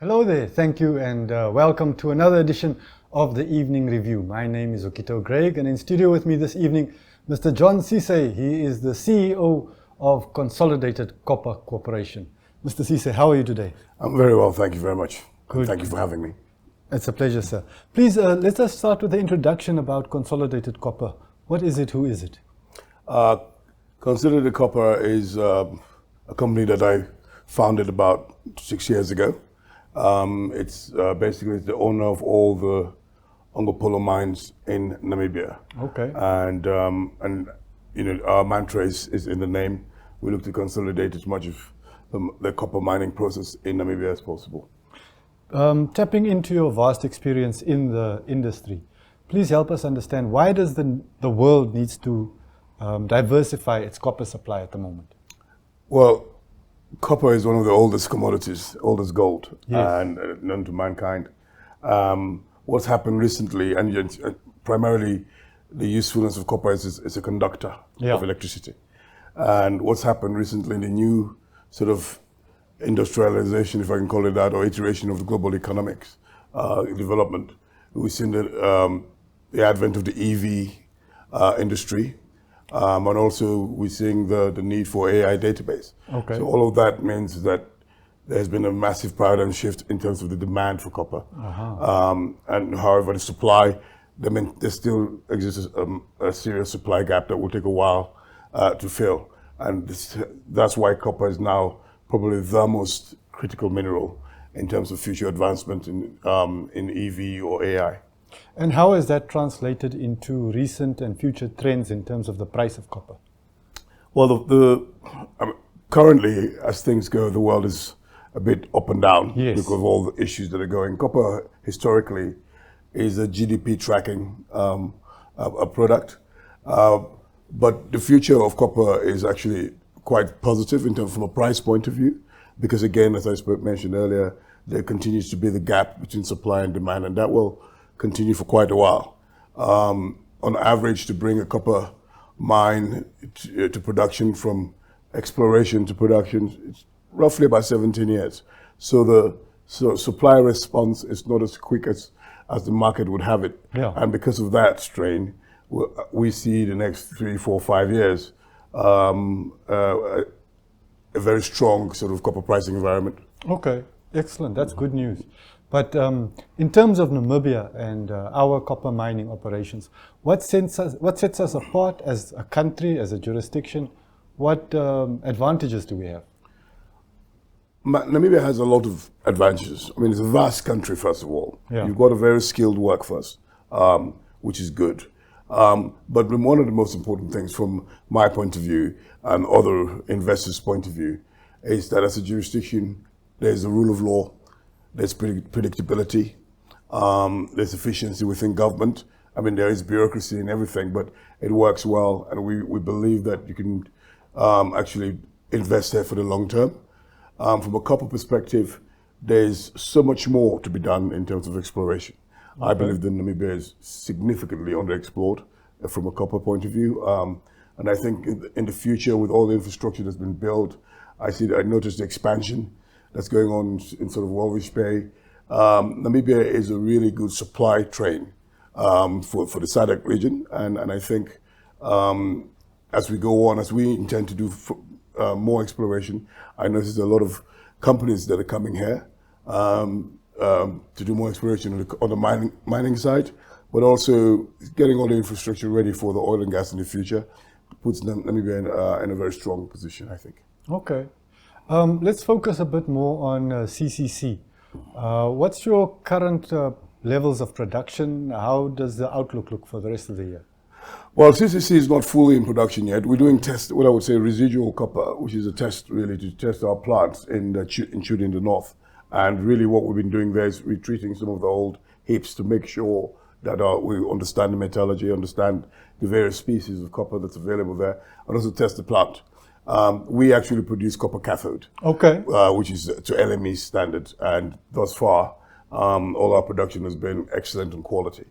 Hello there, thank you, and welcome to another edition of the Evening Review. My name is Okito Greg, and in studio with me this evening, Mr. John Sisay. He is the CEO of Consolidated Copper Corporation. Mr. Sisay, how are you today? I'm very well, thank you very much. Good. Thank you for having me. It's a pleasure, sir. Please, let us start with the introduction about Consolidated Copper. What is it? Who is it? Consolidated Copper is a company that I founded about 6 years ago. It's basically the owner of all the Ongopolo mines in Namibia. Okay. And you know, our mantra is in the name. We look to consolidate as much of the copper mining process in Namibia as possible. Tapping into your vast experience in the industry, please help us understand, why does the world needs to diversify its copper supply at the moment? Well, copper is one of the oldest commodities, oldest gold, Yes. and known to mankind. What's happened recently, and primarily the usefulness of copper is a conductor of electricity. And what's happened recently in the new sort of industrialization, if I can call it that, or iteration of the global economics development, we've seen the advent of the EV industry. And also we're seeing the need for AI database. Okay. So all of that means that there's been a massive paradigm shift in terms of the demand for copper. And however, the supply, there still exists a serious supply gap that will take a while to fill. And that's why copper is now probably the most critical mineral in terms of future advancement in EV or AI. And how is that translated into recent and future trends in terms of the price of copper? Well, currently, as things go, the world is a bit up and down because of all the issues that are going. Copper, historically, is a GDP tracking a product. But the future of copper is actually quite positive in terms from a price point of view, because again, as I mentioned earlier, there continues to be the gap between supply and demand, and that will continue for quite a while. On average, to bring a copper mine to production, from exploration to production, it's roughly about 17 years. So the supply response is not as quick as the market would have it. Yeah. And because of that strain, we see the next 3, 4, 5 years a very strong sort of copper pricing environment. Okay, excellent. That's good news. But in terms of Namibia and our copper mining operations, what sets us apart as a country, as a jurisdiction? What advantages do we have? Namibia has a lot of advantages. I mean, it's a vast country, first of all. Yeah. You've got a very skilled workforce, which is good. But one of the most important things from my point of view and other investors' point of view is that as a jurisdiction, there's the rule of law, there's predictability, there's efficiency within government. I mean, there is bureaucracy and everything, but it works well, and we believe that you can actually invest there for the long term. From a copper perspective, there's so much more to be done in terms of exploration. Okay. I believe that Namibia is significantly underexplored from a copper point of view. And I think in the future, with all the infrastructure that's been built, I noticed the expansion that's going on in sort of Walvis Bay. Namibia is a really good supply train for the SADC region. And I think as we go on, as we intend to do more exploration, I noticed a lot of companies that are coming here to do more exploration on the mining side, but also getting all the infrastructure ready for the oil and gas in the future puts Namibia in a very strong position, I think. Okay. Let's focus a bit more on CCC. What's your current levels of production? How does the outlook look for the rest of the year? Well, CCC is not fully in production yet. We're doing what I would say residual copper, which is a test really to test our plants in Chudi in the north. And really what we've been doing there is retreating some of the old heaps to make sure that we understand the metallurgy, understand the various species of copper that's available there, and also test the plant. We actually produce copper cathode, okay, which is to LME standard, and thus far, all our production has been excellent in quality.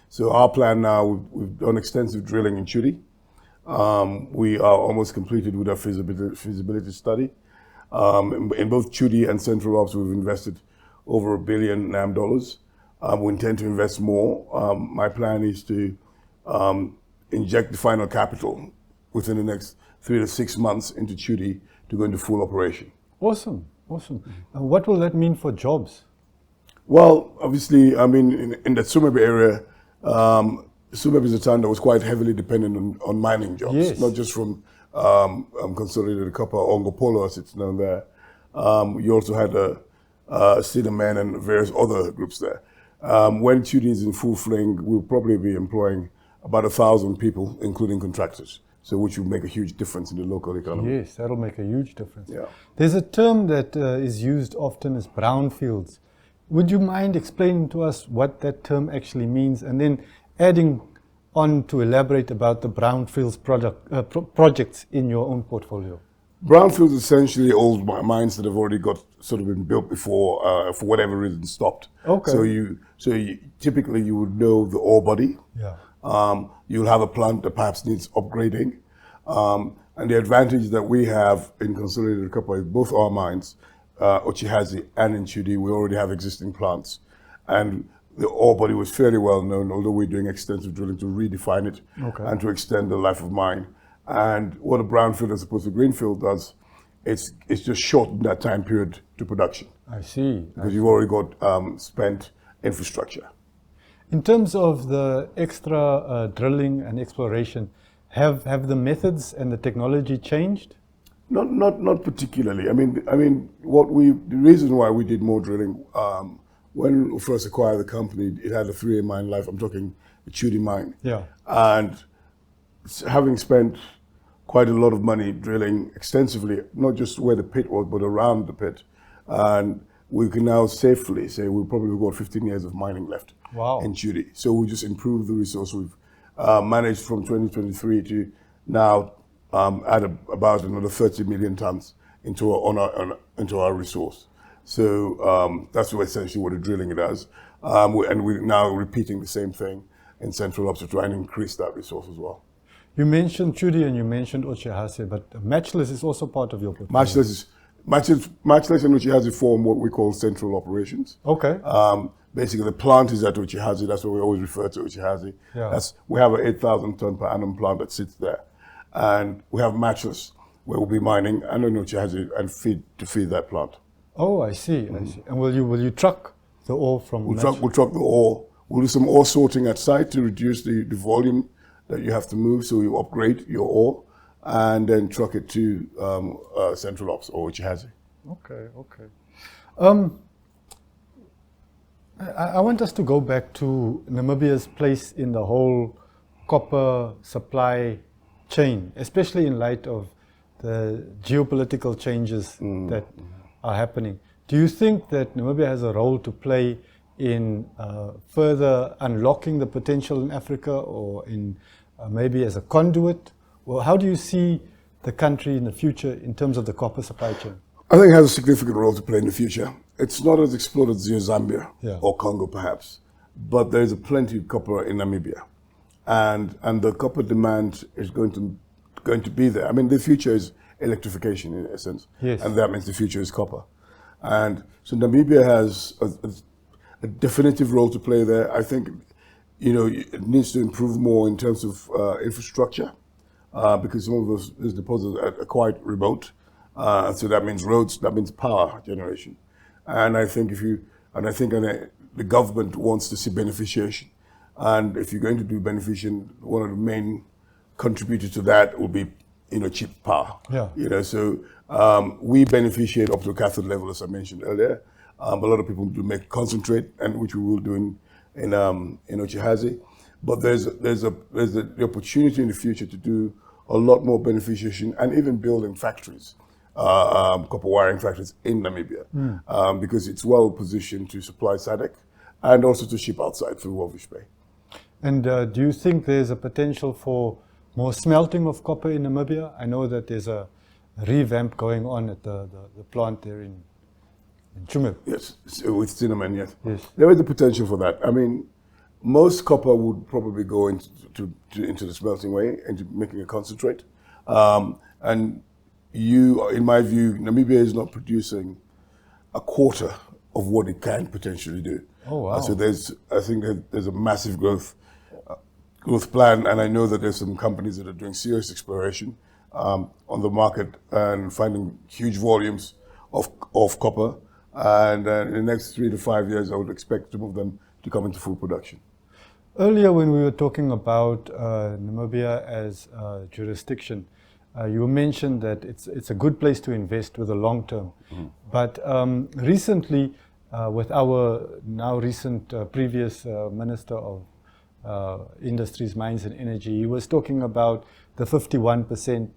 So our plan now, we've done extensive drilling in Chudi. We are almost completed with our feasibility study. In both Chudi and Central Ops, we've invested over $1 billion. We intend to invest more. My plan is to inject the final capital within the next 3 to 6 months into Chudi to go into full operation. Awesome, awesome. And what will that mean for jobs? Well, obviously, I mean, in the Tsumeb area, Tsumeb is a town that was quite heavily dependent on mining jobs, Yes. not just from Consolidated Copper or Ngopolo, as it's known there. You also had Cinnamon and various other groups there. When Chudi is in full fling, we'll probably be employing about 1,000 people, including contractors, so which will make a huge difference in the local economy. Yes, that'll make a huge difference. Yeah. There's a term that is used often as brownfields. Would you mind explaining to us what that term actually means, and then adding on to elaborate about the brownfields projects in your own portfolio? Brownfields essentially old mines that have already got sort of been built before, for whatever reason, stopped. Okay. So typically you would know the ore body. Yeah. You'll have a plant that perhaps needs upgrading. And the advantage that we have in Consolidated Copper is both our mines, Ochihazi and in Chudi, we already have existing plants. And the ore body was fairly well known, although we're doing extensive drilling to redefine it and to extend the life of mine. And what a brownfield as opposed to greenfield does, it's just shortened that time period to production. I see. Because you've already got spent infrastructure. In terms of the extra drilling and exploration, have the methods and the technology changed? Not particularly. I mean, the reason why we did more drilling, when we first acquired the company, it had a 3-year mine life. I'm talking the Chudi mine. Yeah. And having spent quite a lot of money drilling extensively, not just where the pit was, but around the pit, and we can now safely say we've probably got 15 years of mining left. Wow. In Chudi. So we just improved the resource. We've managed from 2023 to now add about another 30 million tons into our resource. So that's essentially what the drilling does. And we're now repeating the same thing in Central Ops to try and increase that resource as well. You mentioned Chudi and you mentioned Ochihazi, but Matchless is also part of your portfolio. Matchless and Ochihazi form what we call central operations. Okay. Basically, the plant is at Ochihazi. That's what we always refer to Ochihazi. Yeah. We have an 8,000 ton per annum plant that sits there, and we have Matchless where we'll be mining and in Ochihazi and feed that plant. Oh, I see. I see. And will you truck the ore from? We'll truck the ore. We'll do some ore sorting at site to reduce the volume that you have to move. So you upgrade your ore, and then truck it to Central Ops or Ochihazi. Okay. Okay. I want us to go back to Namibia's place in the whole copper supply chain, especially in light of the geopolitical changes that are happening. Do you think that Namibia has a role to play in further unlocking the potential in Africa, or in maybe as a conduit? Well, how do you see the country in the future in terms of the copper supply chain? I think it has a significant role to play in the future. It's not as exploded as Zambia or Congo, perhaps, but there is plenty of copper in Namibia, and the copper demand is going to be there. I mean, the future is electrification in essence, and that means the future is copper, and so Namibia has a definitive role to play there. I think, it needs to improve more in terms of infrastructure, because some of those deposits are quite remote. So that means roads, that means power generation. And I think the government wants to see beneficiation. And if you're going to do beneficiation, one of the main contributors to that will be, cheap power. Yeah. So we beneficiate up to cathode level, as I mentioned earlier. A lot of people do make concentrate, and which we will do in Ochihazi. But there's the opportunity in the future to do a lot more beneficiation and even building factories. Copper wiring factories in Namibia, because it's well positioned to supply SADC and also to ship outside through Walvis Bay. And do you think there's a potential for more smelting of copper in Namibia? I know that there's a revamp going on at the plant there in Tsumeb. Yes, with Cinnamon, yes. Yes. There is a potential for that. I mean, most copper would probably go into the smelting way, into making a concentrate. In my view, Namibia is not producing a quarter of what it can potentially do. Oh, wow. So I think that there's a massive growth plan, and I know that there's some companies that are doing serious exploration on the market and finding huge volumes of copper. And in the next 3 to 5 years, I would expect some of them to come into full production. Earlier, when we were talking about Namibia as a jurisdiction, you mentioned that it's a good place to invest with the long term. But recently, with our now recent previous Minister of Industries, Mines and Energy, he was talking about the 51%.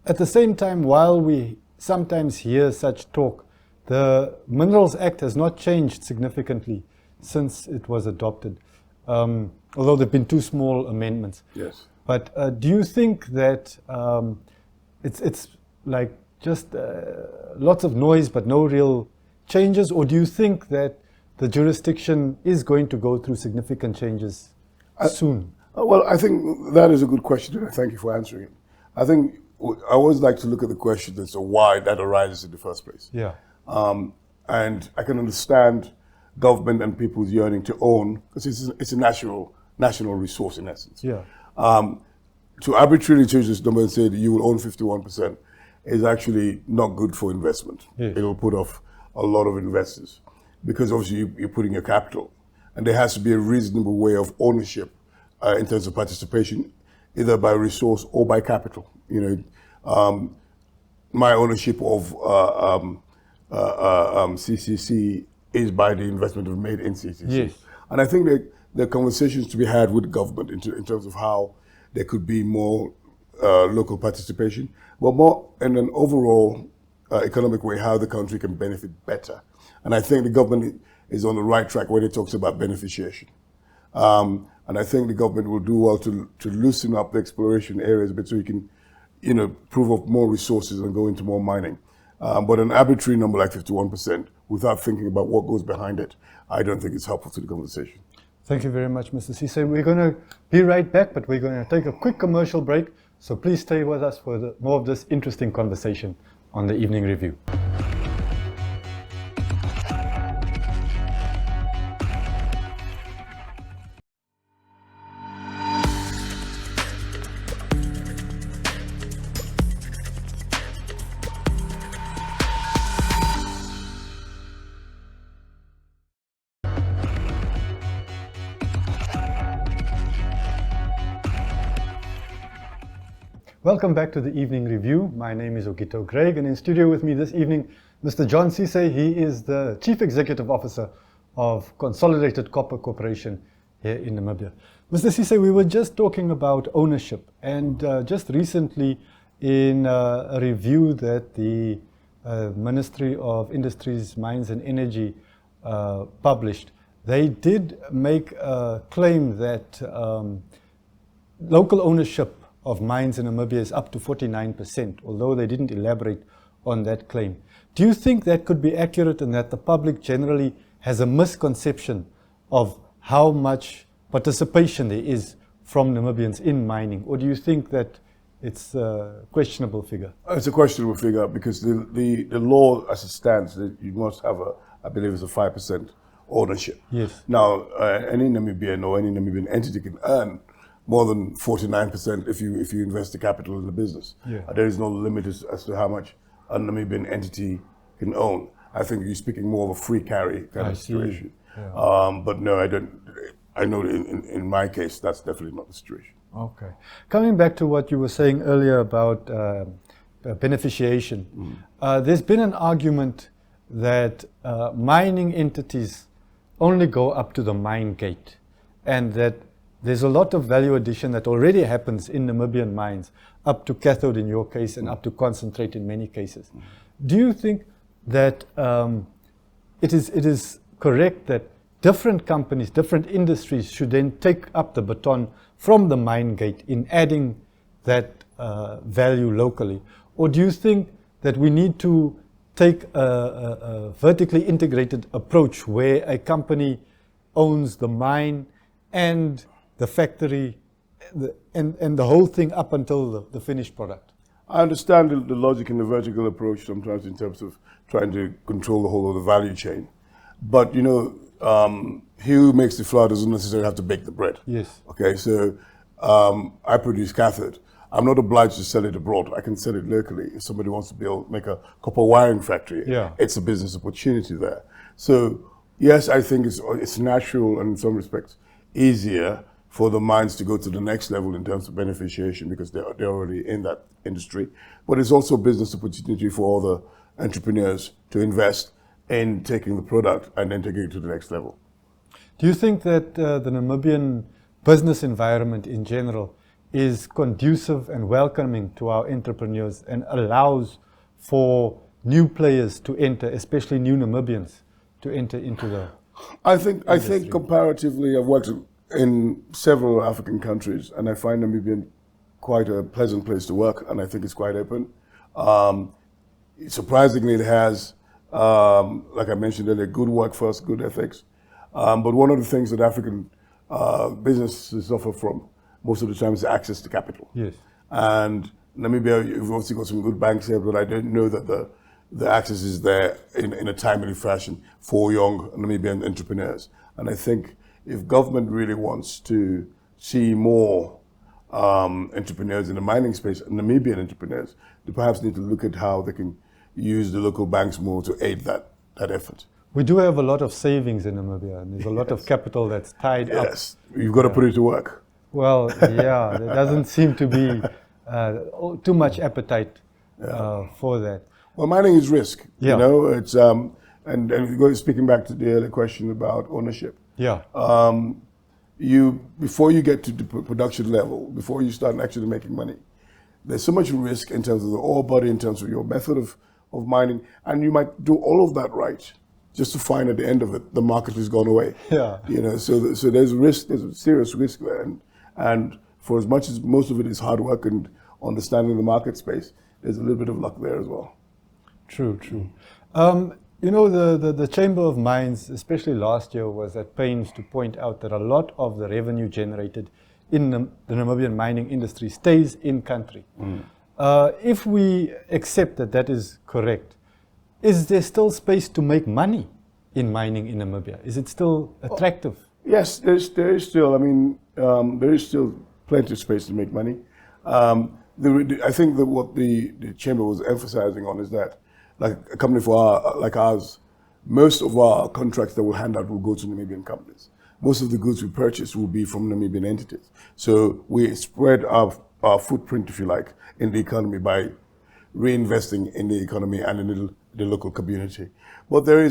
At the same time, while we sometimes hear such talk, the Minerals Act has not changed significantly since it was adopted, although there have been 2 small amendments. Yes. But do you think that it's like just lots of noise but no real changes, or do you think that the jurisdiction is going to go through significant changes soon? Well, I think that is a good question, and thank you for answering it. I think I always like to look at the question as to why that arises in the first place. Yeah. And I can understand government and people's yearning to own, because it's a national resource in essence. Yeah. To arbitrarily change this number and say that you will own 51% is actually not good for investment. Yes. It will put off a lot of investors, because obviously you're putting your capital, and there has to be a reasonable way of ownership in terms of participation, either by resource or by capital. My ownership of CCC is by the investment we've made in CCC. Yes. And I think that there are conversations to be had with government in terms of how there could be more local participation, but more in an overall economic way, how the country can benefit better. And I think the government is on the right track when it talks about beneficiation. And I think the government will do well to loosen up the exploration areas a bit so you can, prove up more resources and go into more mining. But an arbitrary number like 51% without thinking about what goes behind it, I don't think it's helpful to the conversation. Thank you very much, Mr. Sisay. We're going to be right back, but we're going to take a quick commercial break. So please stay with us for more of this interesting conversation on the Evening Review. Welcome back to the Evening Review. My name is Ogito Craig, and in studio with me this evening, Mr. John Sisay. He is the Chief Executive Officer of Consolidated Copper Corporation here in Namibia. Mr. Sisay, we were just talking about ownership, and just recently in a review that the Ministry of Industries, Mines and Energy published, they did make a claim that local ownership of mines in Namibia is up to 49%, although they didn't elaborate on that claim. Do you think that could be accurate, and that the public generally has a misconception of how much participation there is from Namibians in mining? Or do you think that it's a questionable figure? It's a questionable figure because the law as it stands, that you must have I believe it's a 5% ownership. Yes. Now, any Namibian or any Namibian entity can earn more than 49% if you invest the capital in the business. Yeah. There is no limit as to how much a Namibian entity can own. I think you're speaking more of a free carry kind of situation. Yeah. But no, I don't. I know in my case, that's definitely not the situation. Okay. Coming back to what you were saying earlier about beneficiation, there's been an argument that mining entities only go up to the mine gate, and that there's a lot of value addition that already happens in Namibian mines, up to cathode in your case and up to concentrate in many cases. Do you think that it is correct that different companies, different industries should then take up the baton from the mine gate in adding that value locally? Or do you think that we need to take a vertically integrated approach where a company owns the mine and the factory and the whole thing up until the finished product? I understand the logic in the vertical approach sometimes in terms of trying to control the whole of the value chain. But he who makes the flour doesn't necessarily have to bake the bread. Yes. Okay, so I produce cathode. I'm not obliged to sell it abroad. I can sell it locally. If somebody wants to make a copper wiring factory, Yeah. it's a business opportunity there. So yes, I think it's natural and in some respects easier for the mines to go to the next level in terms of beneficiation because they're already in that industry. But it's also a business opportunity for all the entrepreneurs to invest in taking the product and then taking it to the next level. Do you think that the Namibian business environment in general is conducive and welcoming to our entrepreneurs and allows for new players to enter, especially new Namibians, to enter into the I think comparatively, I've worked in several African countries, and I find Namibia quite a pleasant place to work, and I think it's quite open. Surprisingly, it has, like I mentioned earlier, good workforce, good ethics. But one of the things that African businesses suffer from most of the time is access to capital. Yes. And Namibia, you've obviously got some good banks here, but I don't know that the access is there in a timely fashion for young Namibian entrepreneurs. And I think if government really wants to see more entrepreneurs in the mining space, Namibian entrepreneurs, they perhaps need to look at how they can use the local banks more to aid that effort. We do have a lot of savings in Namibia, and there's a lot of capital that's tied up. Yes, you've got to put it to work. Well, yeah, there doesn't seem to be too much appetite for that. Well, mining is risk. Yeah. It's speaking back to the earlier question about ownership. Yeah. Before you get to the production level, before you start actually making money, there's so much risk in terms of the ore body, in terms of your method of mining, and you might do all of that right, just to find at the end of it the market has gone away. Yeah. So there's risk, there's a serious risk there, and for as much as most of it is hard work and understanding the market space, there's a little bit of luck there as well. True. The Chamber of Mines, especially last year, was at pains to point out that a lot of the revenue generated in the Namibian mining industry stays in country. If we accept that is correct, is there still space to make money in mining in Namibia? Is it still attractive? Yes, there is still. I mean, there is still plenty of space to make money. I think that what the chamber was emphasizing on is that, like a company like ours, most of our contracts that we'll hand out will go to Namibian companies. Most of the goods we purchase will be from Namibian entities. So we spread our footprint, if you like, in the economy by reinvesting in the economy and in the local community. But there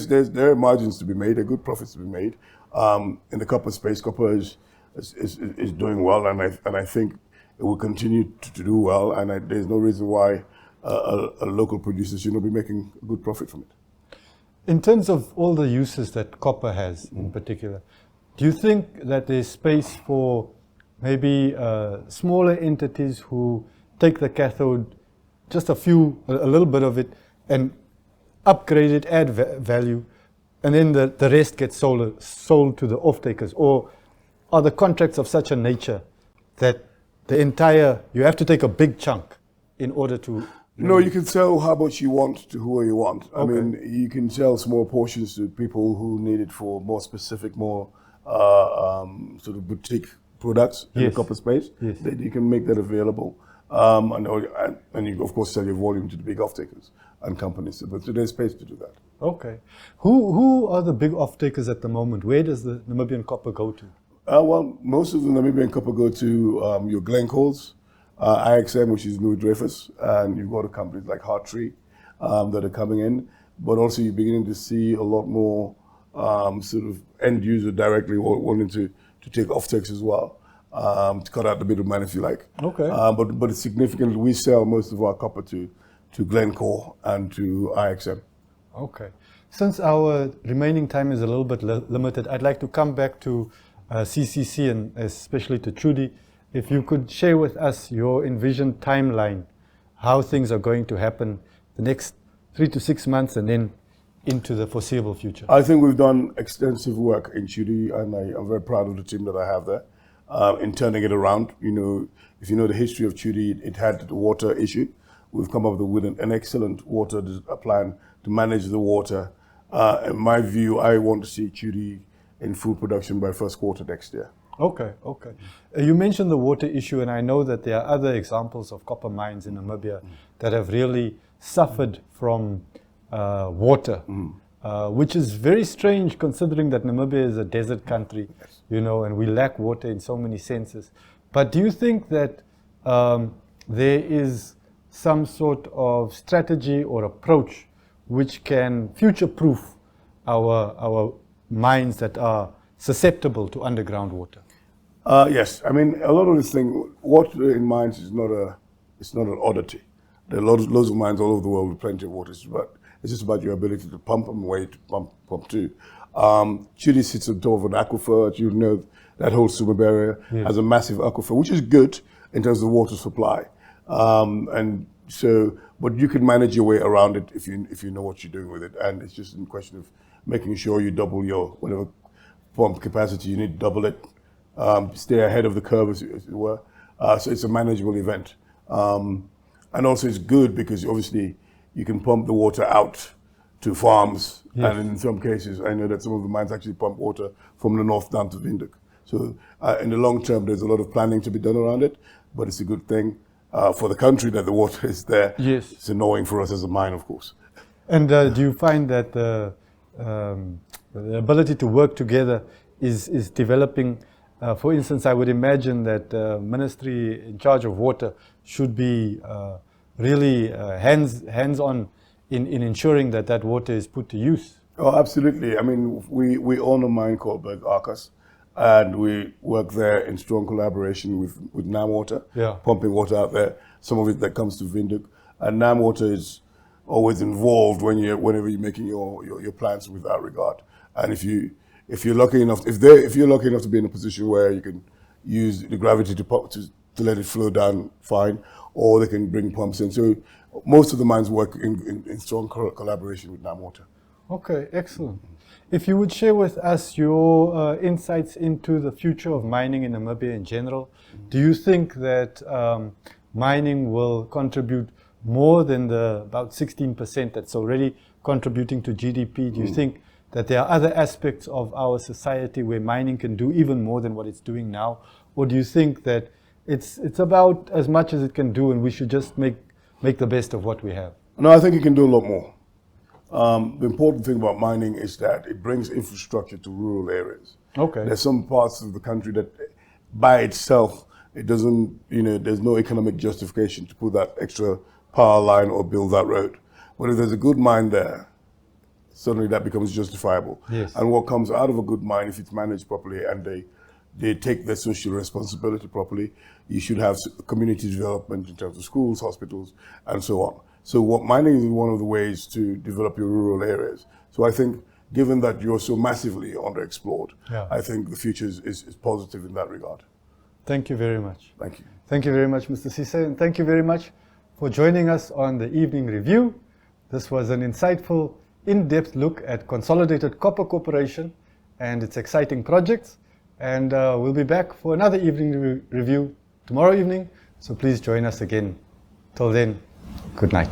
are margins to be made, there are good profits to be made. In the copper space, copper is doing well, and I think it will continue to do well, and there's no reason why a local producer should not be making a good profit from it. In terms of all the uses that copper has in particular, do you think that there's space for maybe smaller entities who take the cathode, just a little bit of it, and upgrade it, add value, and then the rest gets sold to the off-takers? Or are the contracts of such a nature that you have to take a big chunk in order to... No, you can sell how much you want to whoever you want. Okay. I mean, you can sell small portions to people who need it for more specific, more sort of boutique products in the copper space. Yes. You can make that available. And you, of course, sell your volume to the big off-takers and companies. But there's space to do that. Okay. Who are the big off-takers at the moment? Where does the Namibian copper go to? Well, most of the Namibian copper go to your Glencores, IXM, which is Louis Dreyfus, and you've got companies like Hartree that are coming in. But also you're beginning to see a lot more sort of end user directly wanting to take off-takes as well, to cut out the middleman, if you like. Okay. But it's significant. We sell most of our copper to Glencore and to IXM. Okay. Since our remaining time is a little bit limited, I'd like to come back to CCC and especially to Trudy. If you could share with us your envisioned timeline, how things are going to happen the next 3 to 6 months and then into the foreseeable future. I think we've done extensive work in Trudy, and I'm very proud of the team that I have there in turning it around. You know, if you know the history of Trudy, it had the water issue. We've come up with an excellent water plan to manage the water In my view, I want to see Chudi in full production by first quarter next year. Okay, okay. You mentioned the water issue, and I know that there are other examples of copper mines in Namibia that have really suffered from water, which is very strange considering that Namibia is a desert country, you know, and we lack water in so many senses. But do you think that there is some sort of strategy or approach which can future-proof our mines that are susceptible to underground water? Yes, I mean, a lot of this thing, water in mines is not an oddity. There are loads of mines all over the world with plenty of water, but it's just about your ability to pump them away to pump to. Chudi sits on top of an aquifer. You know, that whole Sumab area has a massive aquifer, which is good in terms of water supply. And so, but you can manage your way around it if you know what you're doing with it. And it's just a question of making sure you double your whatever pump capacity you need to double it. Stay ahead of the curve, as it were. So it's a manageable event. And also it's good because obviously you can pump the water out to farms. Yes. And in some cases, I know that some of the mines actually pump water from the north down to Windhoek. So in the long term, there's a lot of planning to be done around it, but it's a good thing for the country that the water is there. Yes. It's annoying for us as a mine, of course. And do you find that the ability to work together is developing? For instance, I would imagine that ministry in charge of water should be really hands-on in ensuring that that water is put to use. Oh, absolutely. I mean, we own a mine called Berg Arcas, and we work there in strong collaboration with NamWater, pumping water out there, some of it that comes to Windhoek. And NamWater is always involved whenever you're making your plans with that regard. And if you're lucky enough to be in a position where you can use the gravity to let it flow down, fine, or they can bring pumps in. So most of the mines work in strong collaboration with NamWater. Okay, excellent. If you would share with us your insights into the future of mining in Namibia in general, do you think that mining will contribute more than the about 16% that's already contributing to GDP? Do you think that there are other aspects of our society where mining can do even more than what it's doing now? Or do you think that it's about as much as it can do and we should just make the best of what we have? No, I think it can do a lot more. The important thing about mining is that it brings infrastructure to rural areas. Okay. There's some parts of the country that by itself, it doesn't, there's no economic justification to put that extra power line or build that road. But if there's a good mine there, suddenly that becomes justifiable. Yes. And what comes out of a good mine, if it's managed properly and they take their social responsibility properly, you should have community development in terms of schools, hospitals, and so on. So what mining is one of the ways to develop your rural areas. So I think, given that you're so massively underexplored, I think the future is positive in that regard. Thank you very much. Thank you. Thank you very much, Mr. Sisay, and thank you very much for joining us on the Evening Review. This was an insightful, in-depth look at Consolidated Copper Corporation and its exciting projects. And we'll be back for another evening review tomorrow evening. So please join us again. Till then, good night.